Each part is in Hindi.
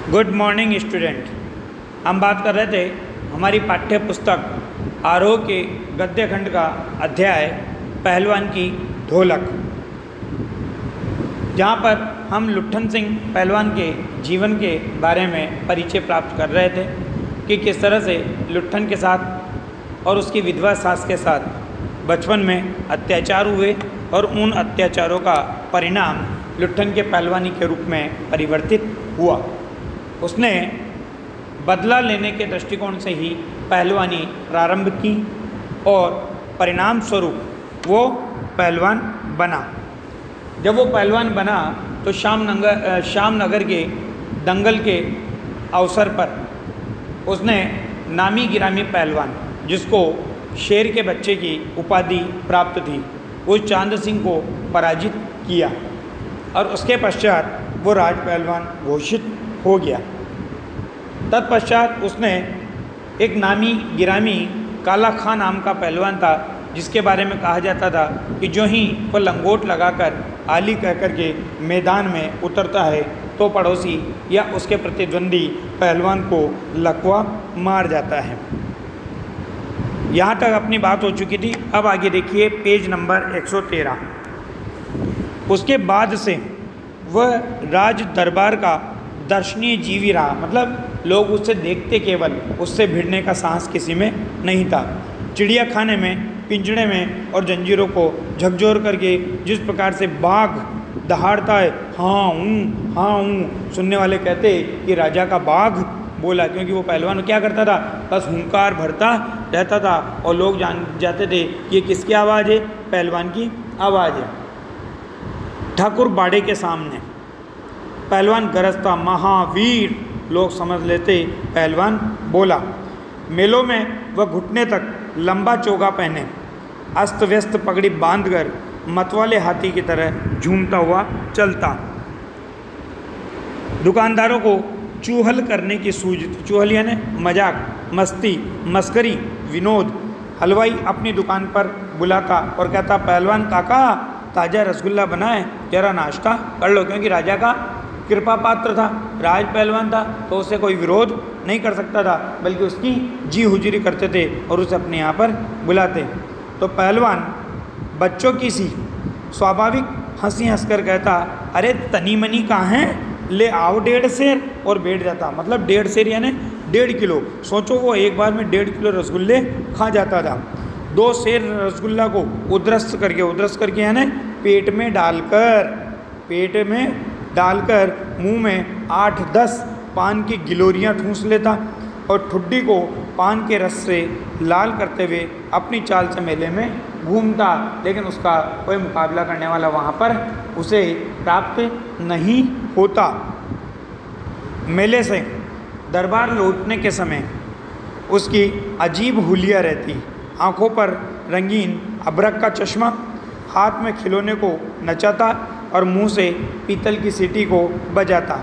Good morning student. हम बात कर रहे थे हमारी पाठ्य पुस्तक आरोह के गद्य खंड का अध्याय पहलवान की ढोलक, जहाँ पर हम लुट्ठन सिंह पहलवान के जीवन के बारे में परिचय प्राप्त कर रहे थे कि किस तरह से लुट्ठन के साथ और उसकी विधवा सास के साथ बचपन में अत्याचार हुए और उन अत्याचारों का परिणाम लुट्ठन के पहलवानी के रूप में परिवर्तित हुआ। उसने बदला लेने के दृष्टिकोण से ही पहलवानी प्रारंभ की और परिणाम स्वरूप वो पहलवान बना। जब वो पहलवान बना तो श्यामनगर के दंगल के अवसर पर उसने नामी गिरामी पहलवान, जिसको शेर के बच्चे की उपाधि प्राप्त थी, उस चांद सिंह को पराजित किया और उसके पश्चात वो राज पहलवान घोषित हो गया। तत्पश्चात उसने एक नामी गिरामी काला खां नाम का पहलवान था, जिसके बारे में कहा जाता था कि जो ही वो लंगोट लगाकर आली कहकर के मैदान में उतरता है तो पड़ोसी या उसके प्रतिद्वंदी पहलवान को लकवा मार जाता है। यहाँ तक अपनी बात हो चुकी थी। अब आगे देखिए पेज नंबर 113। उसके बाद से वह राज दरबार का दर्शनीय जीवी रहा, मतलब लोग उससे देखते, केवल उससे भिड़ने का साहस किसी में नहीं था। चिड़िया खाने में, पिंजड़े में और जंजीरों को झकझोर करके जिस प्रकार से बाघ दहाड़ता है, हाँ हूँ, सुनने वाले कहते कि राजा का बाघ बोला, क्योंकि वो पहलवान क्या करता था, बस हुंकार भरता रहता था और लोग जान जाते थे ये किसकी आवाज़ है, पहलवान की आवाज़ है। ठाकुर बाड़े के सामने पहलवान गरजता, महावीर, लोग समझ लेते पहलवान बोला। मेलों में वह घुटने तक लंबा चोगा पहने, अस्त व्यस्त पगड़ी बांधकर मतवाले हाथी की तरह झूमता हुआ चलता। दुकानदारों को चूहल करने की सूझ, चूहल यानी मजाक, मस्ती, मस्करी, विनोद। हलवाई अपनी दुकान पर बुलाता और कहता, पहलवान काका ताज़ा रसगुल्ला बनाए, जरा नाश्ता कर लो, क्योंकि राजा का कृपा पात्र था, राज पहलवान था, तो उसे कोई विरोध नहीं कर सकता था, बल्कि उसकी जी हुजूरी करते थे और उसे अपने यहाँ पर बुलाते। तो पहलवान बच्चों की सी स्वाभाविक हंसी हंसकर कहता, अरे तनी मनी कहाँ हैं, ले आओ 1.5 सेर, और बैठ जाता। मतलब 1.5 सेर यानी 1.5 किलो। सोचो वो एक बार में 1.5 किलो रसगुल्ले खा जाता था। 2 सेर रसगुल्ला को उद्रस्त करके यानी पेट में डालकर मुंह में 8-10 पान की गिलोरियाँ ठूंस लेता और ठुड्डी को पान के रस से लाल करते हुए अपनी चाल से मेले में घूमता, लेकिन उसका कोई मुकाबला करने वाला वहाँ पर उसे प्राप्त नहीं होता। मेले से दरबार लौटने के समय उसकी अजीब हुलिया रहती, आँखों पर रंगीन अबरक का चश्मा, हाथ में खिलौने को नचाता और मुंह से पीतल की सीटी को बजाता।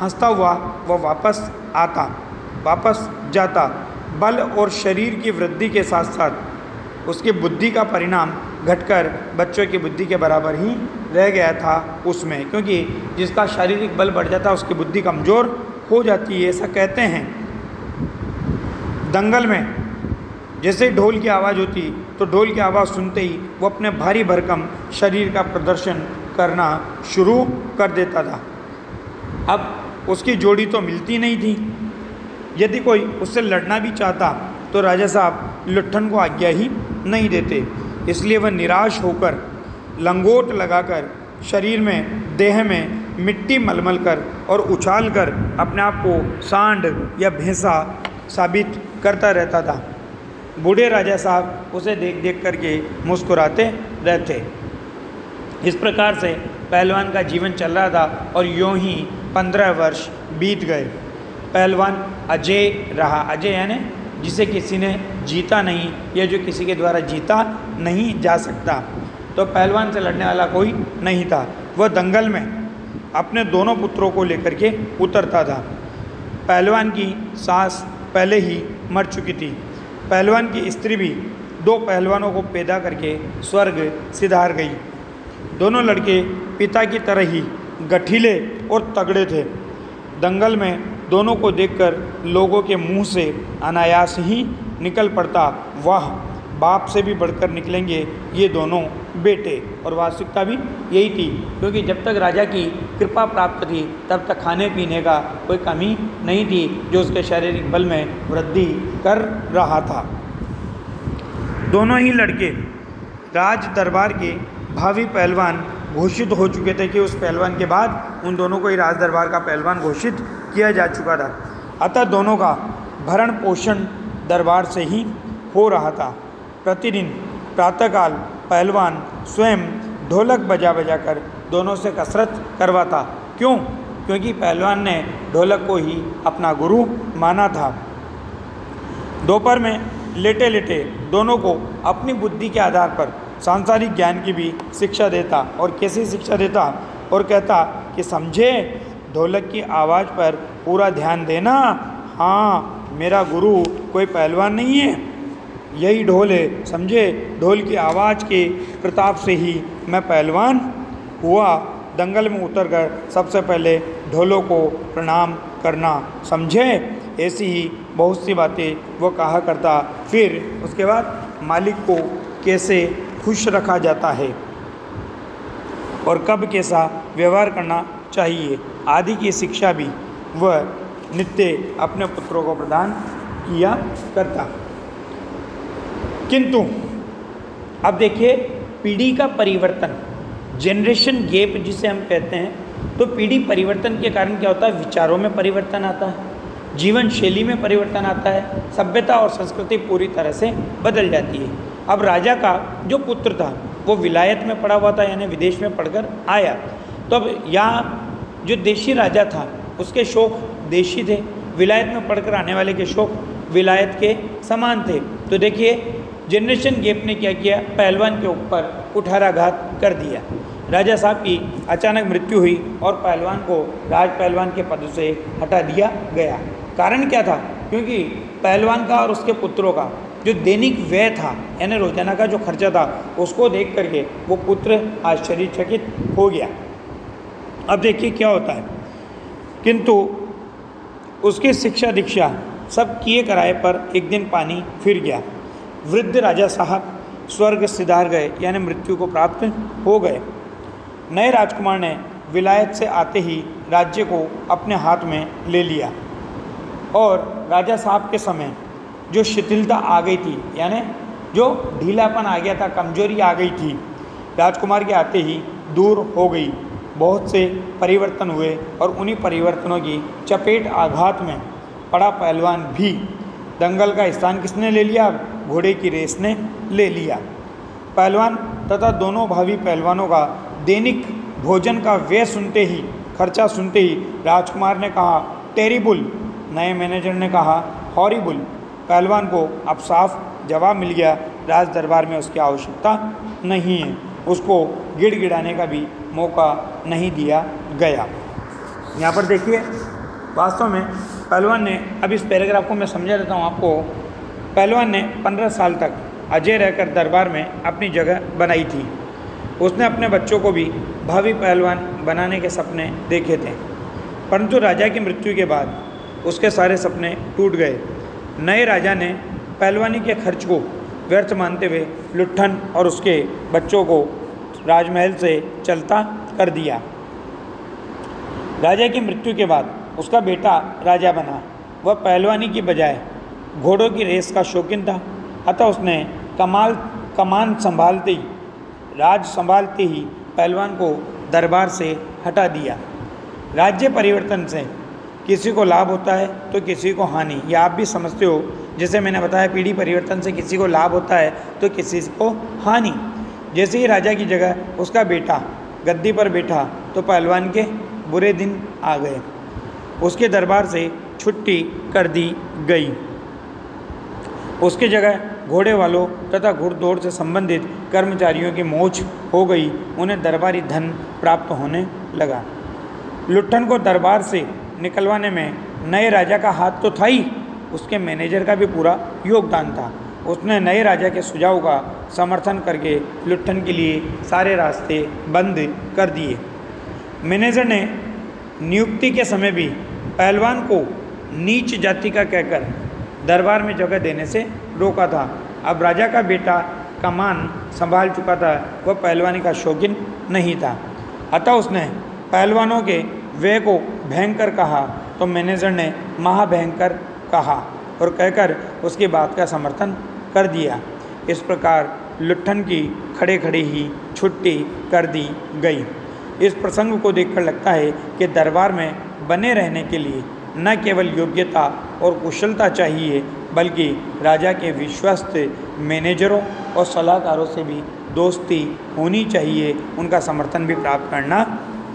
हंसता हुआ वह वापस जाता। बल और शरीर की वृद्धि के साथ साथ उसकी बुद्धि का परिणाम घटकर बच्चों की बुद्धि के बराबर ही रह गया था उसमें, क्योंकि जिसका शारीरिक बल बढ़ जाता है उसकी बुद्धि कमज़ोर हो जाती है, ऐसा कहते हैं। दंगल में जैसे ढोल की आवाज़ होती तो ढोल की आवाज़ सुनते ही वो अपने भारी भरकम शरीर का प्रदर्शन करना शुरू कर देता था। अब उसकी जोड़ी तो मिलती नहीं थी। यदि कोई उससे लड़ना भी चाहता तो राजा साहब लुट्ठन को आज्ञा ही नहीं देते, इसलिए वह निराश होकर लंगोट लगाकर शरीर में, देह में मिट्टी मलमल कर और उछाल कर अपने आप को सांड या भैंसा साबित करता रहता था। बूढ़े राजा साहब उसे देख करके मुस्कुराते रहते। इस प्रकार से पहलवान का जीवन चल रहा था और यूँ ही 15 वर्ष बीत गए। पहलवान अजय रहा। अजय यानी जिसे किसी ने जीता नहीं या जो किसी के द्वारा जीता नहीं जा सकता। तो पहलवान से लड़ने वाला कोई नहीं था। वह दंगल में अपने दोनों पुत्रों को लेकर के उतरता था। पहलवान की सास पहले ही मर चुकी थी। पहलवान की स्त्री भी 2 पहलवानों को पैदा करके स्वर्ग सिधार गई। दोनों लड़के पिता की तरह ही गठीले और तगड़े थे। दंगल में दोनों को देखकर लोगों के मुंह से अनायास ही निकल पड़ता, वाह, बाप से भी बढ़कर निकलेंगे ये दोनों बेटे। और वास्तविकता भी यही थी, क्योंकि जब तक राजा की कृपा प्राप्त थी तब तक खाने पीने का कोई कमी नहीं थी, जो उसके शारीरिक बल में वृद्धि कर रहा था। दोनों ही लड़के राज दरबार के भावी पहलवान घोषित हो चुके थे कि उस पहलवान के बाद उन दोनों को ही राज दरबार का पहलवान घोषित किया जा चुका था। अतः दोनों का भरण पोषण दरबार से ही हो रहा था। प्रतिदिन प्रातःकाल पहलवान स्वयं ढोलक बजा बजा कर दोनों से कसरत करवाता। क्यों? क्योंकि पहलवान ने ढोलक को ही अपना गुरु माना था। दोपहर में लेटे लेटे दोनों को अपनी बुद्धि के आधार पर सांसारिक ज्ञान की भी शिक्षा देता। और कैसी शिक्षा देता? और कहता कि समझे, ढोलक की आवाज़ पर पूरा ध्यान देना। हाँ, मेरा गुरु कोई पहलवान नहीं है, यही ढोल है, समझे। ढोल की आवाज़ के प्रताप से ही मैं पहलवान हुआ। दंगल में उतरकर सबसे पहले ढोलों को प्रणाम करना, समझे। ऐसी ही बहुत सी बातें वो कहा करता। फिर उसके बाद मालिक को कैसे खुश रखा जाता है और कब कैसा व्यवहार करना चाहिए आदि की शिक्षा भी वह नित्य अपने पुत्रों को प्रदान किया करता। किंतु अब देखिए, पीढ़ी का परिवर्तन, जनरेशन गैप जिसे हम कहते हैं, तो पीढ़ी परिवर्तन के कारण क्या होता है? विचारों में परिवर्तन आता है, जीवन शैली में परिवर्तन आता है, सभ्यता और संस्कृति पूरी तरह से बदल जाती है। अब राजा का जो पुत्र था वो विलायत में पढ़ा हुआ था, यानी विदेश में पढ़कर आया। तो अब यहाँ जो देशी राजा था उसके शौक देशी थे, विलायत में पढ़कर आने वाले के शौक विलायत के समान थे। तो देखिए, जनरेशन गैप ने क्या किया? पहलवान के ऊपर कुठाराघात कर दिया। राजा साहब की अचानक मृत्यु हुई और पहलवान को राज पहलवान के पद से हटा दिया गया। कारण क्या था? क्योंकि पहलवान का और उसके पुत्रों का जो दैनिक व्यय था, यानी रोजाना का जो खर्चा था, उसको देख करके वो पुत्र आश्चर्यचकित हो गया। अब देखिए क्या होता है। किंतु उसकी शिक्षा दीक्षा सब किए कराए पर एक दिन पानी फिर गया। वृद्ध राजा साहब स्वर्ग सिधार गए, यानी मृत्यु को प्राप्त हो गए। नए राजकुमार ने विलायत से आते ही राज्य को अपने हाथ में ले लिया और राजा साहब के समय जो शिथिलता आ गई थी, यानी जो ढीलापन आ गया था, कमजोरी आ गई थी, राजकुमार के आते ही दूर हो गई। बहुत से परिवर्तन हुए और उन्हीं परिवर्तनों की चपेट आघात में पड़ा पहलवान भी। दंगल का स्थान किसने ले लिया? घोड़े की रेस ने ले लिया। पहलवान तथा दोनों भावी पहलवानों का दैनिक भोजन का व्यय सुनते ही, खर्चा सुनते ही राजकुमार ने कहा टेरिबल, नए मैनेजर ने कहा हॉरिबल। पहलवान को अब साफ जवाब मिल गया, राज दरबार में उसकी आवश्यकता नहीं है, उसको गिड़गिड़ाने का भी मौका नहीं दिया गया। यहाँ पर देखिए, वास्तव में पहलवान ने, अब इस पैराग्राफ को मैं समझा देता हूँ आपको। पहलवान ने 15 साल तक अजय रहकर दरबार में अपनी जगह बनाई थी। उसने अपने बच्चों को भी भावी पहलवान बनाने के सपने देखे थे, परंतु राजा की मृत्यु के बाद उसके सारे सपने टूट गए। नए राजा ने पहलवानी के खर्च को व्यर्थ मानते हुए लुट्ठन और उसके बच्चों को राजमहल से चलता कर दिया। राजा की मृत्यु के बाद उसका बेटा राजा बना। वह पहलवानी की बजाय घोड़ों की रेस का शौकीन था, अतः उसने कमान संभालते ही, राज संभालते ही पहलवान को दरबार से हटा दिया। राज्य परिवर्तन से किसी को लाभ होता है तो किसी को हानि, ये आप भी समझते हो। जैसे मैंने बताया, पीढ़ी परिवर्तन से किसी को लाभ होता है तो किसी को हानि। जैसे ही राजा की जगह उसका बेटा गद्दी पर बैठा तो पहलवान के बुरे दिन आ गए। उसके दरबार से छुट्टी कर दी गई। उसकी जगह घोड़े वालों तथा घुड़दौड़ से संबंधित कर्मचारियों की मौज हो गई। उन्हें दरबारी धन प्राप्त होने लगा। लुट्ठन को दरबार से निकलवाने में नए राजा का हाथ तो था ही, उसके मैनेजर का भी पूरा योगदान था। उसने नए राजा के सुझाव का समर्थन करके लुट्ठन के लिए सारे रास्ते बंद कर दिए। मैनेजर ने नियुक्ति के समय भी पहलवान को नीच जाति का कहकर दरबार में जगह देने से रोका था। अब राजा का बेटा कमान संभाल चुका था, वह पहलवानी का शौकीन नहीं था, अतः उसने पहलवानों के व्यय को भयंकर कहा तो मैनेजर ने महाभयंकर कहा और कहकर उसकी बात का समर्थन कर दिया। इस प्रकार लुट्ठन की खड़े खड़े ही छुट्टी कर दी गई। इस प्रसंग को देखकर लगता है कि दरबार में बने रहने के लिए न केवल योग्यता और कुशलता चाहिए, बल्कि राजा के विश्वस्त मैनेजरों और सलाहकारों से भी दोस्ती होनी चाहिए, उनका समर्थन भी प्राप्त करना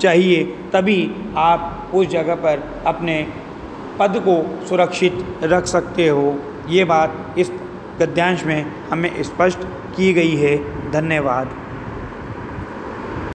चाहिए। तभी आप उस जगह पर अपने पद को सुरक्षित रख सकते हो। ये बात इस गद्यांश में हमें स्पष्ट की गई है। धन्यवाद।